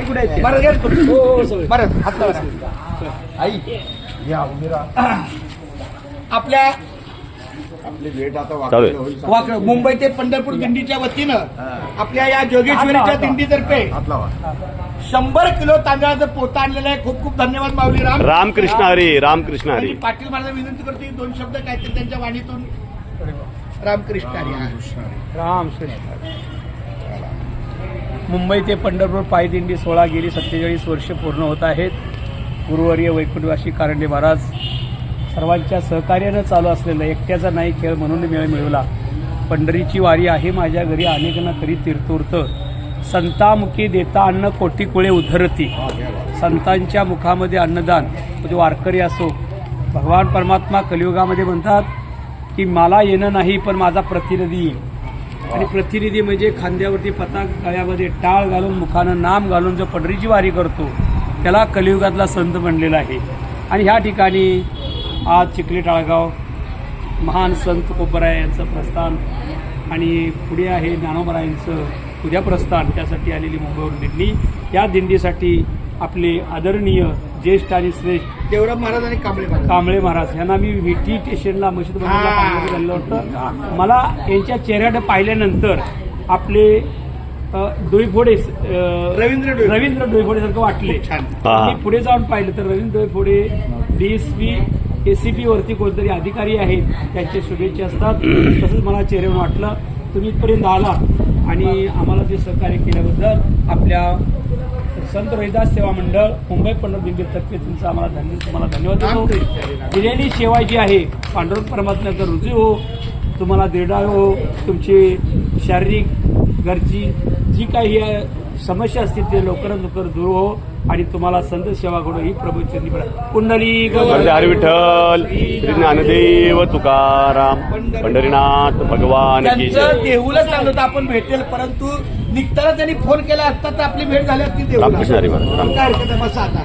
आई कुठे आहे? बरं घ्या तुम्ही. बरं हात लावा. आई या उभी राहा. आपल्या आपली भेट आता चालू आहे. वाकडं होईल. वाकड मुंबई ते पंढरपूर दिंडीच्या वतीनं आपल्या या जोगेश्वरीच्या दिंडीतर्फे हात लावा. 100 किलो तांदळाचं पोतं आणलेलं आहे. खूप खूप धन्यवाद माऊली राम. रामकृष्ण हरी, रामकृष्ण हरी. आणि पाटील मला विनंती करतो की 2 शब्द काहीतरी त्यांच्या वाणीतून. रामकृष्ण हरी. राम कृष्ण. मुंबई ते पंढरपूर पायदिंडी सोहळा गेली 47 वर्ष पूर्ण होत आहेत. गुरुवर्य वैकुंठवासी कारंडे महाराज सर्वांच्या सहकार्यानं चालू असलेलं एकट्याचा नाही खेळ म्हणून मेळ मिळवला. पंढरीची वारी आहे माझ्या घरी अनेकांना करी तीर्थोर्थ. संतामुखी देता अन्न कोटी कुळे उधरती. संतांच्या मुखामध्ये अन्नदान म्हणजे वारकरी असो. भगवान परमात्मा कलियुगामध्ये म्हणतात की मला येणं नाही पण माझा प्रतिनिधी येईल. आणि प्रतिनिधी म्हणजे खांद्यावरती पताक, गळ्यामध्ये टाळ घालून मुखानं नाम घालून जो पंढरीची वारी करतो त्याला कलियुगातला संत म्हणलेला आहे. आणि ह्या ठिकाणी आज चिखली टाळगाव महान संत कोपराय यांचं प्रस्थान आणि पुढे आहे ज्ञानोबरायांचं उद्या प्रस्थान. त्यासाठी आलेली मुंबईवरून दिंडी. या दिंडीसाठी आपले आदरणीय ज्येष्ठ आणि श्रेष्ठ देवराम महाराज आणि कांबळे महाराज यांना मी व्हीटी स्टेशनला मशीद बंदरला झालं होतं. मला यांच्या चेहऱ्याकडे पाहिल्यानंतर आपले डोईफोडे रवींद्र डोईफोडेसारखं वाटले. मी पुढे जाऊन पाहिलं तर रवींद्र डोईफोडे DSP ACP वरती कोणतरी अधिकारी आहेत त्यांचे शुभेच्छा असतात. तसंच मला चेहऱ्यावर वाटलं. तुम्ही इथपर्यंत आला आणि आम्हाला ते सहकार्य केल्याबद्दल आपल्या संत रोहिदास सेवा मंडळ मुंबई पंढरपूर दिंडीतर्फे तुम्हाला धन्यवाद देतो. दिलेली सेवा जी आहे पांडुरंग परमात्म्याचा रुजू हो, तुम्हाला दीर्घायू हो, तुमची शारीरिक घरची जी काही समस्या असतील ते लवकरात लवकर दूर हो आणि तुम्हाला संत सेवा घडो ही प्रभूचरणी कुंडली हरी विठ्ठल, श्री ज्ञानदेव तुकाराम, पंढरीनाथ भगवान की जय. त्यांचं देहूला चाललं होतं आपण भेटेल, परंतु निघताना त्यांनी फोन केला असता तर आपली भेट झाली असती देहूला. रामकृष्ण हरी महाराज. काय हरकत आहे, बसा आता.